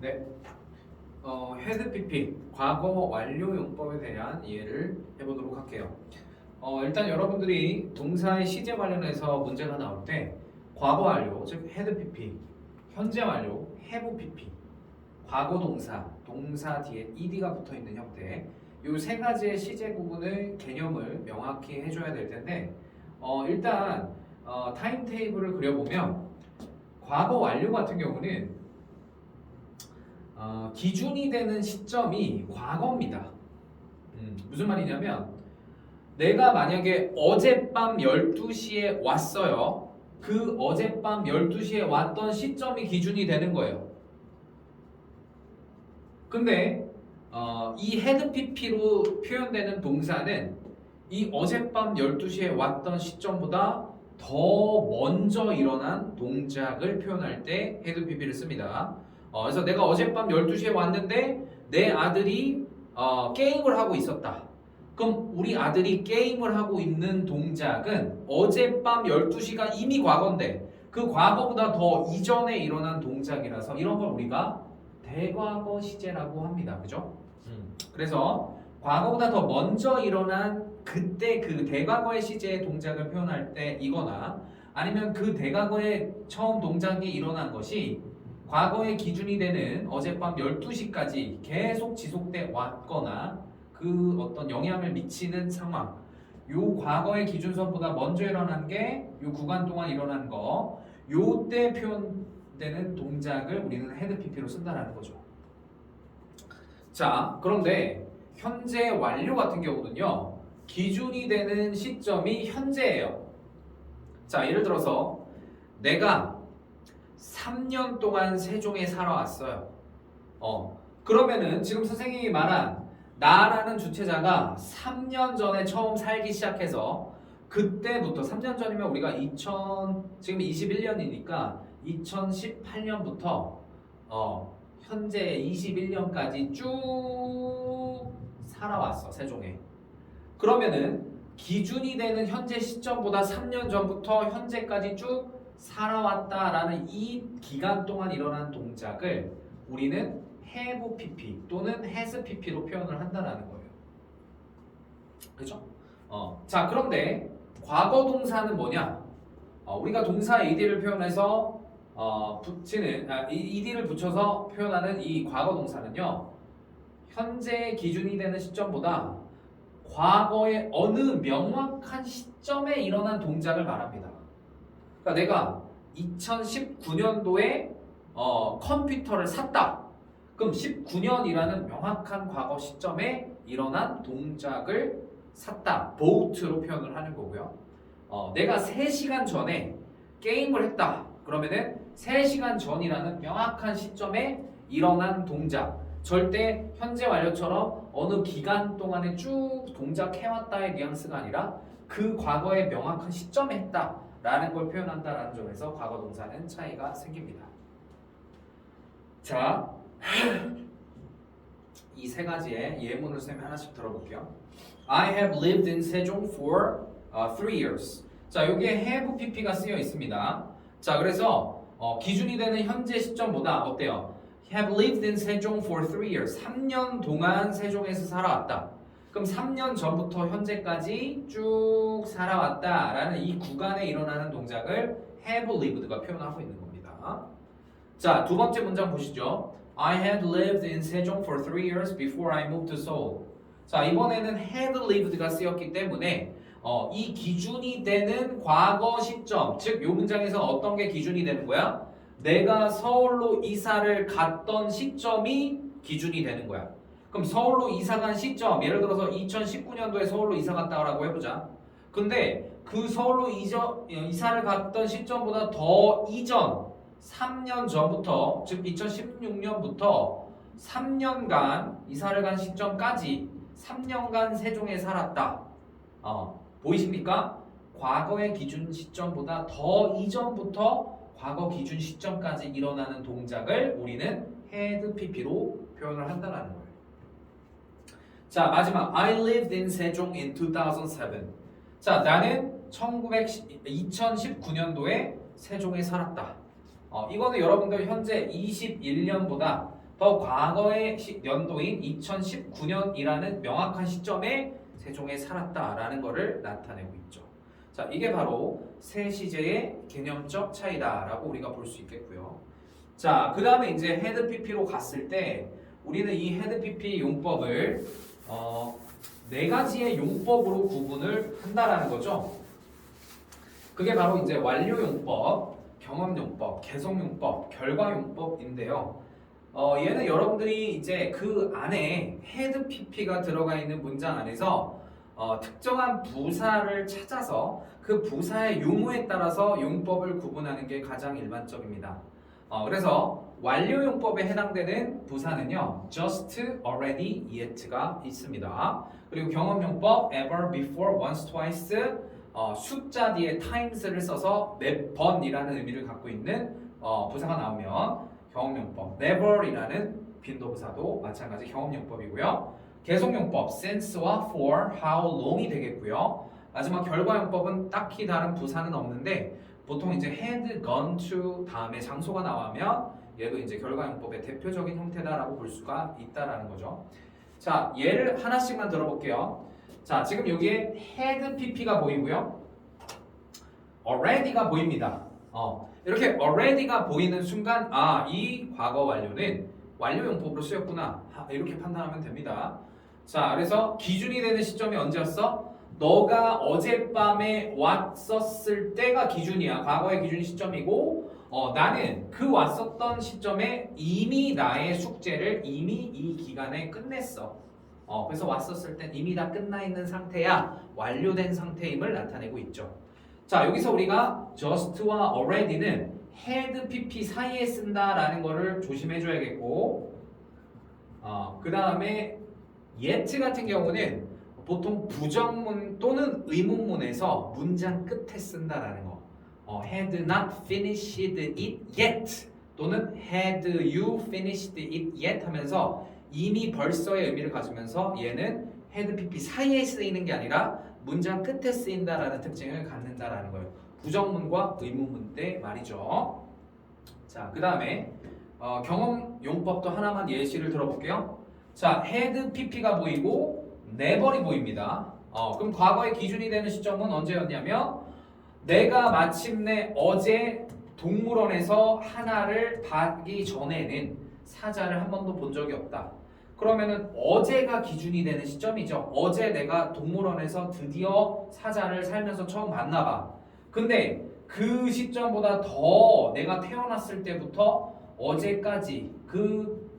네. 헤드 PP 과거 완료 용법에 대한 이해를 해보도록 할게요. 일단 여러분들이 동사의 시제 관련해서 문제가 나올 때 과거 완료, 즉 헤드 PP, 현재 완료, have PP, 과거 동사, 동사 뒤에 ed가 붙어 있는 형태, 이 세 가지의 시제 구분을 개념을 명확히 해줘야 될 텐데, 일단 타임 테이블을 그려보면 과거 완료 같은 경우는 기준이 되는 시점이 과거입니다. 무슨 말이냐면 내가 만약에 어젯밤 12시에 왔어요. 그 어젯밤 12시에 왔던 시점이 기준이 되는 거예요. 근데 이 헤드 PP로 표현되는 동사는 이 어젯밤 12시에 왔던 시점보다 더 먼저 일어난 동작을 표현할 때 헤드 PP를 씁니다. 그래서 내가 어젯밤 12시에 왔는데 내 아들이 게임을 하고 있었다. 그럼 우리 아들이 게임을 하고 있는 동작은 어젯밤 12시가 이미 과거인데 그 과거보다 더 이전에 일어난 동작이라서 이런 걸 우리가 대과거 시제라고 합니다. 그죠? 그래서 과거보다 더 먼저 일어난 그때 그 대과거의 시제의 동작을 표현할 때 이거나 아니면 그 대과거의 처음 동작이 일어난 것이 과거의 기준이 되는 어젯밤 12시까지 계속 지속돼 왔거나 그 어떤 영향을 미치는 상황, 요 과거의 기준선보다 먼저 일어난 게 요 구간 동안 일어난 거, 요때 표현되는 동작을 우리는 헤드 PP로 쓴다라는 거죠. 자, 그런데 현재 완료 같은 경우는요, 기준이 되는 시점이 현재예요. 자, 예를 들어서 내가 3년 동안 세종에 살아왔어요. 그러면은 지금 선생님이 말한 나라는 주체자가 3년 전에 처음 살기 시작해서 그때부터 3년 전이면 우리가 지금 21년이니까 2018년부터 현재 21년까지 쭉 살아왔어, 세종에. 그러면은 기준이 되는 현재 시점보다 3년 전부터 현재까지 쭉 살아왔다라는 이 기간 동안 일어난 동작을 우리는 have PP 또는 has PP로 표현을 한다는 거예요. 그죠? 자, 그런데 과거 동사는 뭐냐? 우리가 동사 ed를 표현해서 ed를 붙여서 표현하는 이 과거 동사는요. 현재 기준이 되는 시점보다 과거의 어느 명확한 시점에 일어난 동작을 말합니다. 그러니까 내가 2019년도에 컴퓨터를 샀다. 그럼 19년이라는 명확한 과거 시점에 일어난 동작을 샀다. bought로 표현을 하는 거고요. 내가 3시간 전에 게임을 했다. 그러면은 3시간 전이라는 명확한 시점에 일어난 동작. 절대 현재 완료처럼 어느 기간 동안에 쭉 동작해왔다의 뉘앙스가 아니라 그 과거의 명확한 시점에 했다라는 걸 표현한다라는 점에서 과거 동사는 차이가 생깁니다. 자, 이 세 가지의 예문을 쌤이 하나씩 들어볼게요. I have lived in Sejong for 3 years. 자, 여기에 have PP가 쓰여 있습니다. 자, 그래서 기준이 되는 현재 시점보다 어때요? Have lived in Sejong for 3 years. 3년 동안 세종에서 살아왔다. 그럼 3년 전부터 현재까지 쭉 살아왔다라는 이 구간에 일어나는 동작을 have lived가 표현하고 있는 겁니다. 자, 두 번째 문장 보시죠. I had lived in Sejong for 3 years before I moved to Seoul. 자, 이번에는 had lived가 쓰였기 때문에 이 기준이 되는 과거 시점, 즉 이 문장에서 어떤 게 기준이 되는 거야? 내가 서울로 이사를 갔던 시점이 기준이 되는 거야. 그럼 서울로 이사 간 시점, 예를 들어서 2019년도에 서울로 이사 갔다라고 해보자. 근데 그 서울로 이사를 갔던 시점보다 더 이전 3년 전부터, 즉 2016년부터 3년간 이사를 간 시점까지 3년간 세종에 살았다. 보이십니까? 과거의 기준 시점보다 더 이전부터 과거 기준 시점까지 일어나는 동작을 우리는 had PP로 표현을 한다는 거예요. 자, 마지막 I lived in Sejong in 2007. 자, 나는 2019년도에 세종에 살았다. 이거는 여러분들 현재 21년보다 더 과거의 연도인 2019년이라는 명확한 시점에 세종에 살았다라는 것을 나타내고 있죠. 자, 이게 바로 세 시제의 개념적 차이다라고 우리가 볼 수 있겠고요. 자, 그 다음에 이제 헤드 PP로 갔을 때 우리는 이 헤드 PP 용법을 네 가지의 용법으로 구분을 한다라는 거죠. 그게 바로 이제 완료용법, 경험용법, 개성용법, 결과용법인데요. 얘는 여러분들이 이제 그 안에 헤드 PP가 들어가 있는 문장 안에서 특정한 부사를 찾아서 그 부사의 유무에 따라서 용법을 구분하는 게 가장 일반적입니다. 그래서 완료용법에 해당되는 부사는요, just, already, yet가 있습니다. 그리고 경험용법, ever, before, once, twice, 숫자 뒤에 times를 써서 몇 번이라는 의미를 갖고 있는 부사가 나오면 경험용법, never이라는 빈도부사도 마찬가지 경험용법이고요. 계속용법, since와 for, how long이 되겠고요. 마지막 결과용법은 딱히 다른 부사는 없는데 보통 이제 had, gone to 다음에 장소가 나오면 얘도 이제 결과용법의 대표적인 형태다라고 볼 수가 있다라는 거죠. 자, 예를 하나씩만 들어볼게요. 자, 지금 여기에 had pp가 보이고요. already가 보입니다. 이렇게 already가 보이는 순간 이 과거 완료는 완료용법으로 쓰였구나. 이렇게 판단하면 됩니다. 자, 그래서 기준이 되는 시점이 언제였어? 너가 어젯밤에 왔었을 때가 기준이야. 과거의 기준 시점이고 나는 그 왔었던 시점에 이미 나의 숙제를 이미 이 기간에 끝냈어. 그래서 왔었을 땐 이미 다 끝나 있는 상태야. 완료된 상태임을 나타내고 있죠. 자, 여기서 우리가 just와 already는 had, pp 사이에 쓴다라는 거를 조심해 줘야겠고 그 다음에 yet 같은 경우는 보통 부정문 또는 의문문에서 문장 끝에 쓴다라는 거. had not finished it yet 또는 had you finished it yet 하면서 이미 벌써의 의미를 가지면서 얘는 had, pp 사이에 쓰이는 게 아니라 문장 끝에 쓰인다라는 특징을 갖는다라는 거예요. 부정문과 의문문 때 말이죠. 자, 그 다음에 경험 용법도 하나만 예시를 들어볼게요. 자, had, pp가 보이고 never이 보입니다. 그럼 과거의 기준이 되는 시점은 언제였냐면 내가 마침내 어제 동물원에서 하나를 봐기 전에는 사자를 한 번도 본 적이 없다. 그러면은 어제가 기준이 되는 시점이죠. 어제 내가 동물원에서 드디어 사자를 살면서 처음 봤나 봐. 근데 그 시점보다 더 내가 태어났을 때부터 어제까지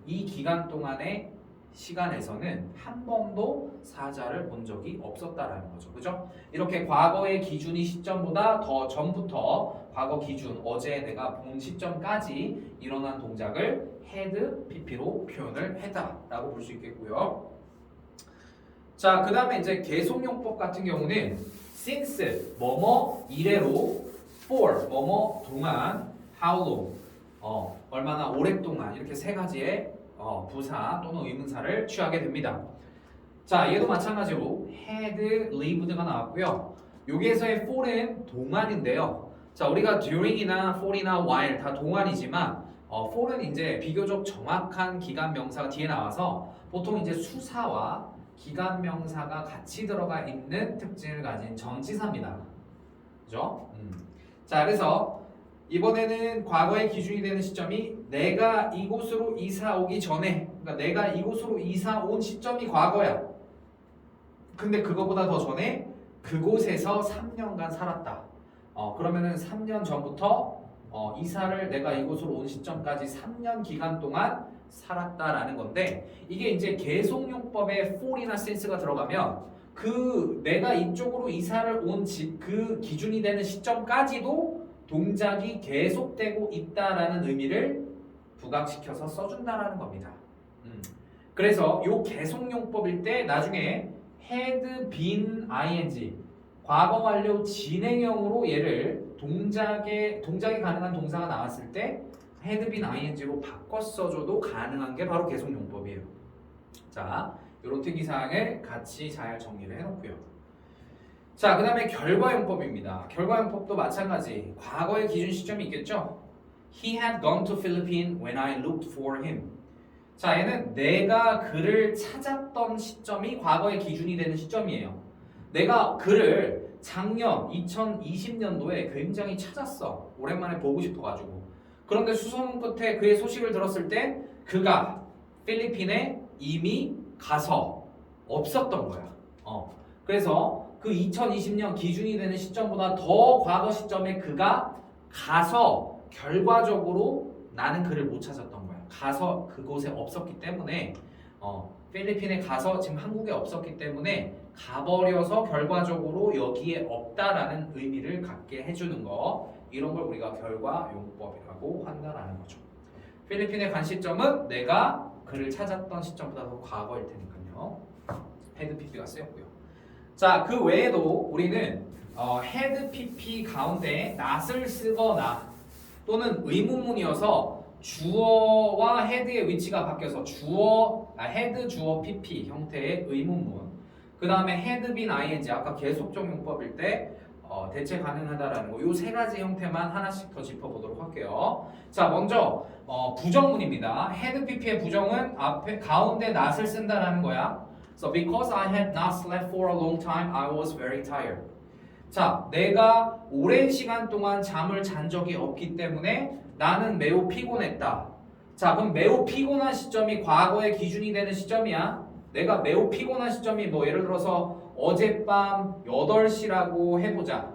이 기간 동안의 시간에서는 한 번도 사자를 본 적이 없었다라는 거죠. 그죠? 이렇게 과거의 기준이 시점보다 더 전부터 과거 기준, 어제 내가 본 시점까지 일어난 동작을 had, pp로 표현을 했다라고 볼 수 있겠고요. 자, 그 다음에 이제 계속용법 같은 경우는 since, 뭐뭐 이래로, for, 뭐뭐 동안, how long, 얼마나 오랫동안 이렇게 세 가지의 부사 또는 의문사를 취하게 됩니다. 자, 얘도 마찬가지로 had, lived가 나왔고요. 여기에서의 for는 동안인데요. 자, 우리가 during이나 for이나 while 다 동안이지만 for는 이제 비교적 정확한 기간 명사가 뒤에 나와서 보통 이제 수사와 기간 명사가 같이 들어가 있는 특징을 가진 전치사입니다. 그죠? 자, 그래서 이번에는 과거의 기준이 되는 시점이 내가 이곳으로 이사 오기 전에, 그러니까 내가 이곳으로 이사 온 시점이 과거야. 근데 그거보다 더 전에 그곳에서 3년간 살았다. 그러면은 3년 전부터 이사를 내가 이곳으로 온 시점까지 3년 기간 동안 살았다라는 건데 이게 이제 계속용법에 for이나 since가 들어가면 그 내가 이쪽으로 이사를 온 그 기준이 되는 시점까지도 동작이 계속되고 있다라는 의미를 부각시켜서 써준다라는 겁니다. 그래서 요 계속용법일 때 나중에 had been ing 과거 완료 진행형으로 얘를 동작에 가능한 동사가 나왔을 때 had been ing로 바꿔 써줘도 가능한 게 바로 계속용법이에요. 자, 이런 특이사항을 같이 잘 정리를 해놓고요. 자, 그 다음에 결과용법입니다. 결과용법도 마찬가지. 과거의 기준 시점이 있겠죠? He had gone to Philippines when I looked for him. 자, 얘는 내가 그를 찾았던 시점이 과거의 기준이 되는 시점이에요. 내가 그를 작년 2020년도에 굉장히 찾았어. 오랜만에 보고 싶어가지고. 그런데 수소문 끝에 그의 소식을 들었을 때 그가 필리핀에 이미 가서 없었던 거야. 그래서 그 2020년 기준이 되는 시점보다 더 과거 시점에 그가 가서 결과적으로 나는 그를 못 찾았던 거야. 가서 그곳에 없었기 때문에 필리핀에 가서 지금 한국에 없었기 때문에 가버려서 결과적으로 여기에 없다라는 의미를 갖게 해주는 거, 이런 걸 우리가 결과 용법이라고 한다라는 거죠. 필리핀에 간 시점은 내가 그를 찾았던 시점보다 더 과거일 테니까요. 헤드 PP가 쓰였고요. 자, 그 외에도 우리는 헤드 PP 가운데 not을 쓰거나 또는 의문문이어서 주어와 헤드의 위치가 바뀌어서 헤드 주어 PP 형태의 의문문, 그 다음에 헤드 빈 ing 아까 계속적 용법일 때 대체 가능하다라는 거, 요 세 가지 형태만 하나씩 더 짚어보도록 할게요. 자, 먼저 부정문입니다. 헤드 PP의 부정은 앞에 가운데 not을 쓴다라는 거야. So because I had not slept for a long time, I was very tired. 자, 내가 오랜 시간 동안 잠을 잔 적이 없기 때문에 나는 매우 피곤했다. 자, 그럼 매우 피곤한 시점이 과거의 기준이 되는 시점이야. 내가 매우 피곤한 시점이 뭐 예를 들어서 어젯밤 8시라고 해보자.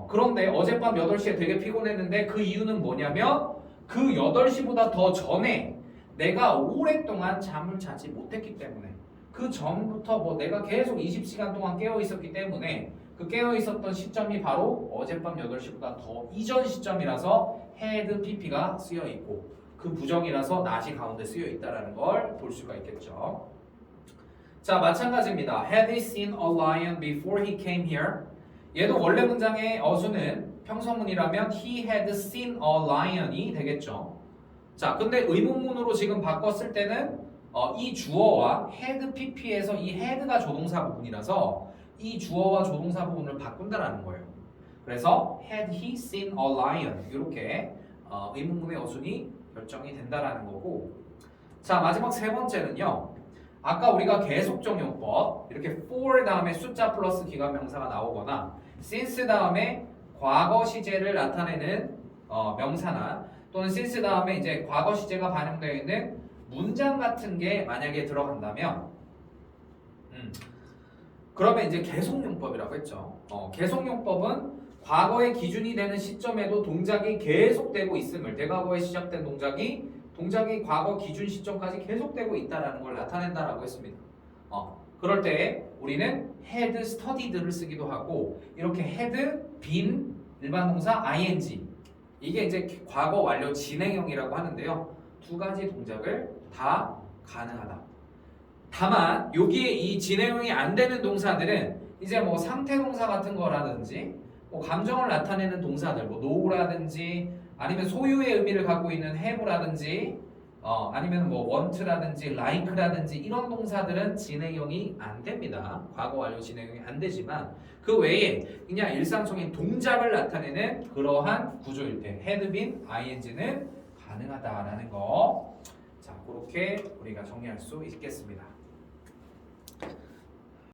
그런데 어젯밤 8시에 되게 피곤했는데 그 이유는 뭐냐면 그 8시보다 더 전에 내가 오랫동안 잠을 자지 못했기 때문에, 그 전부터 뭐 내가 계속 20시간 동안 깨어 있었기 때문에 그 깨어 있었던 시점이 바로 어젯밤 8시보다 더 이전 시점이라서 had pp가 쓰여 있고 그 부정이라서 not이 가운데 쓰여 있다라는 걸 볼 수가 있겠죠. 자, 마찬가지입니다. Had he seen a lion before he came here? 얘도 원래 문장의 어수는 평서문이라면 he had seen a lion이 되겠죠. 자, 근데 의문문으로 지금 바꿨을 때는 이 주어와 had pp에서 이 had가 조동사 부분이라서 이 주어와 조동사 부분을 바꾼다라는 거예요. 그래서 had he seen a lion 이렇게 의문문의 어순이 결정이 된다라는 거고. 자, 마지막 세 번째는요. 아까 우리가 계속적 용법 이렇게 for 다음에 숫자 플러스 기관명사가 나오거나 since 다음에 과거 시제를 나타내는 명사나 또는 since 다음에 이제 과거 시제가 반영되어 있는 문장 같은 게 만약에 들어간다면 그러면 이제 계속용법이라고 했죠. 계속용법은 과거의 기준이 되는 시점에도 동작이 계속되고 있음을, 대과거에 시작된 동작이 과거 기준 시점까지 계속되고 있다라는 걸 나타낸다라고 했습니다. 그럴 때 우리는 had studied를 쓰기도 하고 이렇게 had been 일반 동사 ing 이게 이제 과거 완료 진행형이라고 하는데요. 두 가지 동작을 다 가능하다. 다만 여기에 이 진행형이 안 되는 동사들은 이제 뭐 상태 동사 같은 거라든지 뭐 감정을 나타내는 동사들, 뭐 know라든지 아니면 소유의 의미를 갖고 있는 have라든지 아니면 뭐 want라든지 like라든지 이런 동사들은 진행형이 안 됩니다. 과거 완료 진행형이 안 되지만 그 외에 그냥 일상적인 동작을 나타내는 그러한 구조일 때 had been ing는 가능하다라는 거. 자, 그렇게 우리가 정리할 수 있겠습니다.